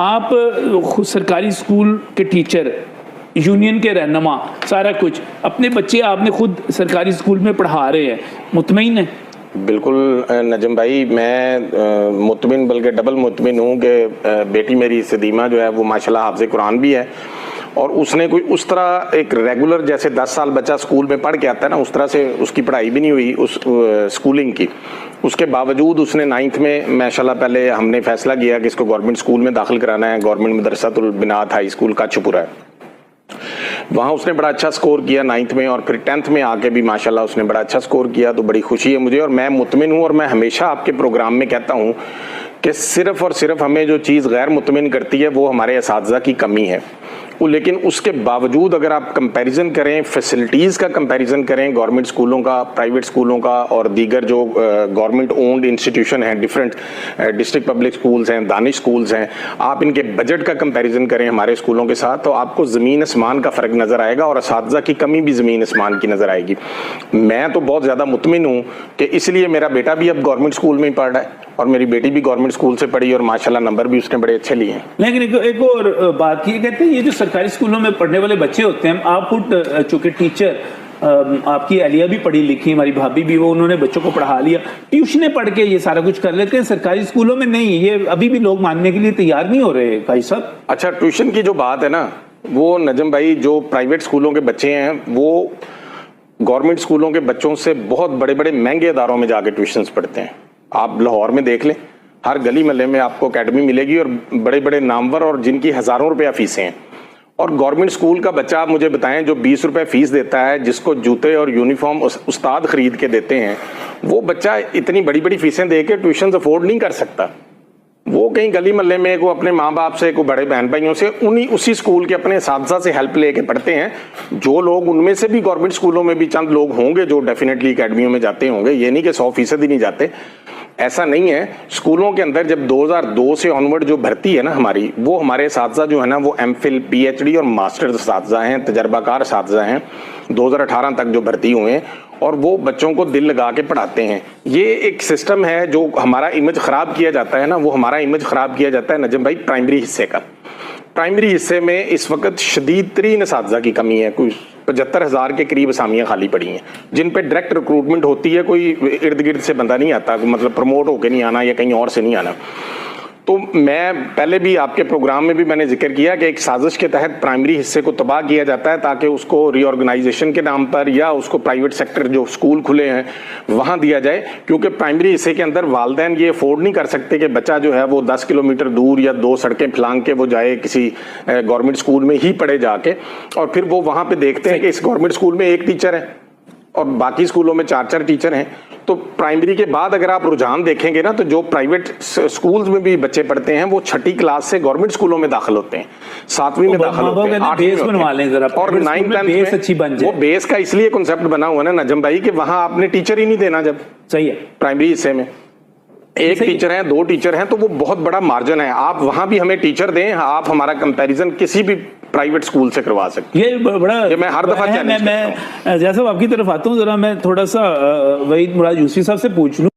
آپ خود سرکاری اسکول کے ٹیچر، یونین کے رہنما، سارا کچھ، اپنے بچے آپ نے خود سرکاری اسکول میں پڑھا رہے ہیں، مطمئن ہیں؟ بالکل نجم بھائی، میں مطمئن بلکہ ڈبل مطمئن ہوں کہ بیٹی میری سدیمہ جو ہے وہ ماشاءاللہ حافظ قرآن بھی ہے، اور اس نے کوئی اس طرح ایک ریگولر جیسے 10 سال بچہ اسکول میں پڑھ کے آتا ہے نا، اس طرح سے اس کی پڑھائی بھی نہیں ہوئی اس اسکولنگ کی. اس کے باوجود اس نے 9th میں ماشاءاللہ پہلے ہم نے فیصلہ کیا کہ اس کو گورنمنٹ اسکول میں داخل کرانا ہے. گورنمنٹ مدرسۃ البنات ہائی اسکول کاچپورہ ہے، وہاں اس نے بڑا اچھا سکور کیا 9th میں، اور پھر 10th میں آ کے بھی ماشاءاللہ اس نے بڑا اچھا سکور کیا. تو بڑی خوشی ہے مجھے، اور میں مطمئن ہوں، اور میں ہمیشہ آپ کے پروگرام میں کہتا ہوں کہ صرف اور صرف ہمیں جو چیز غیر مطمئن کرتی ہے وہ ہمارے اساتذہ کی کمی ہے. لیکن اس کے باوجود اگر آپ کمپیریزن کریں، فیسلٹیز کا کمپیریزن کریں گورنمنٹ اسکولوں کا، پرائیویٹ اسکولوں کا، اور دیگر جو گورنمنٹ اونڈ انسٹیٹیوشن ہیں، ڈفرینٹ ڈسٹرکٹ پبلک اسکولز ہیں، دانش اسکولز ہیں، آپ ان کے بجٹ کا کمپیریزن کریں ہمارے اسکولوں کے ساتھ، تو آپ کو زمین اسمان کا فرق نظر آئے گا، اور اساتذہ کی کمی بھی زمین اسمان کی نظر آئے گی. میں تو بہت زیادہ مطمئن ہوں کہ اس لیے میرا بیٹا بھی اب گورنمنٹ اسکول میں ہی پڑھ رہا ہے، اور میری بیٹی بھی گورنمنٹ اسکول سے پڑھی، اور ماشاءاللہ نمبر بھی اس نے بڑے اچھے لیے ہیں. لیکن ایک اور بات یہ کہتے ہیں، یہ جو سرکاری اسکولوں میں پڑھنے والے بچے ہوتے ہیں، آپ خود چونکہ ٹیچر، آپ کی اہلیہ بھی پڑھی لکھی، ہماری بھابھی بھی، وہ انہوں نے بچوں کو پڑھا لیا، ٹیوشنیں پڑھ کے یہ سارا کچھ کر لیتے ہیں. سرکاری اسکولوں میں نہیں، یہ ابھی بھی لوگ ماننے کے لیے تیار نہیں ہو رہے قاضی صاحب. اچھا، ٹیوشن کی جو بات ہے نا، وہ نجم بھائی جو پرائیویٹ اسکولوں کے بچے ہیں وہ گورنمنٹ اسکولوں کے بچوں سے بہت بڑے بڑے مہنگے اداروں میں جا کے ٹیوشنز پڑھتے ہیں. آپ لاہور میں دیکھ لیں، ہر گلی محلے میں آپ کو اکیڈمی ملے گی، اور بڑے بڑے نامور اور جن کی ہزاروں روپیہ فیسیں ہیں. اور گورنمنٹ اسکول کا بچہ آپ مجھے بتائیں جو 20 روپے فیس دیتا ہے، جس کو جوتے اور یونیفارم استاد خرید کے دیتے ہیں، وہ بچہ اتنی بڑی بڑی فیسیں دے کے ٹیوشنز افورڈ نہیں کر سکتا. وہ کہیں گلی محلے میں کو اپنے ماں باپ سے، کو بڑے بہن بھائیوں سے، اسی اسکول کے اپنے اساتذہ سے ہیلپ لے کے پڑھتے ہیں. جو لوگ ان میں سے بھی گورنمنٹ اسکولوں میں بھی چند لوگ ہوں گے جو ڈیفینیٹلی اکیڈمیوں میں جاتے ہوں گے، یہ نہیں کہ 100% ہی نہیں جاتے، ایسا نہیں ہے. اسکولوں کے اندر جب 2002 سے آنورڈ جو بھرتی ہے نا ہماری، وہ ہمارے اساتذہ جو ہے نا وہ M Phil, P H D اور ماسٹرز اساتذہ ہیں، تجربہ کار اساتذہ ہیں، 2018 تک جو بھرتی ہوئے ہیں، اور وہ بچوں کو دل لگا کے پڑھاتے ہیں. یہ ایک سسٹم ہے. جو ہمارا امیج خراب کیا جاتا ہے نا، وہ ہمارا امیج خراب کیا جاتا ہے نجم بھائی پرائمری حصے کا. پرائمری حصے میں اس وقت شدید ترین اساتذہ کی کمی ہے. کوئی 75,000 کے قریب اسامیاں خالی پڑی ہیں جن پہ ڈائریکٹ ریکروٹمنٹ ہوتی ہے. کوئی ارد گرد سے بندہ نہیں آتا، مطلب پروموٹ ہو کے نہیں آنا یا کہیں اور سے نہیں آنا. تو میں پہلے بھی آپ کے پروگرام میں بھی میں نے ذکر کیا کہ ایک سازش کے تحت پرائمری حصے کو تباہ کیا جاتا ہے تاکہ اس کو ری آرگنائزیشن کے نام پر یا اس کو پرائیویٹ سیکٹر جو اسکول کھلے ہیں وہاں دیا جائے. کیونکہ پرائمری حصے کے اندر والدین یہ افورڈ نہیں کر سکتے کہ بچہ جو ہے وہ 10 کلومیٹر دور یا 2 سڑکیں پھلانگ کے وہ جائے کسی گورنمنٹ اسکول میں ہی پڑھے جا کے، اور پھر وہ وہاں پہ دیکھتے ہیں کہ اس گورنمنٹ اسکول میں ایک ٹیچر ہے اور باقی اسکولوں میں 4 ٹیچر ہیں. تو پرائمری کے بعد اگر آپ رجحان دیکھیں گے نا، تو جو پرائیویٹ اسکولز میں بھی بچے پڑھتے ہیں وہ 6ٹھی کلاس سے گورنمنٹ اسکولوں میں داخل ہوتے ہیں، 7ویں میں داخل ہوتے ہیں، 8ویں اور 9th وہ بیس کا اس لیے کنسپٹ بنا ہوا نا نجم بھائی کہ وہاں آپ نے ٹیچر ہی نہیں دینا. جب صحیح ہے پرائمری حصے میں 1 ٹیچر ہیں، 2 ٹیچر ہیں، تو وہ بہت بڑا مارجن ہے. آپ وہاں بھی ہمیں ٹیچر دیں، آپ ہمارا کمپیریزن کسی بھی پرائیویٹ اسکول سے کروا سکتے ہیں. یہ بڑا میں ہر دفعہ میں جیسا آپ کی طرف آتا ہوں، ذرا میں تھوڑا سا وحید مراد یوسفی صاحب سے پوچھ لوں.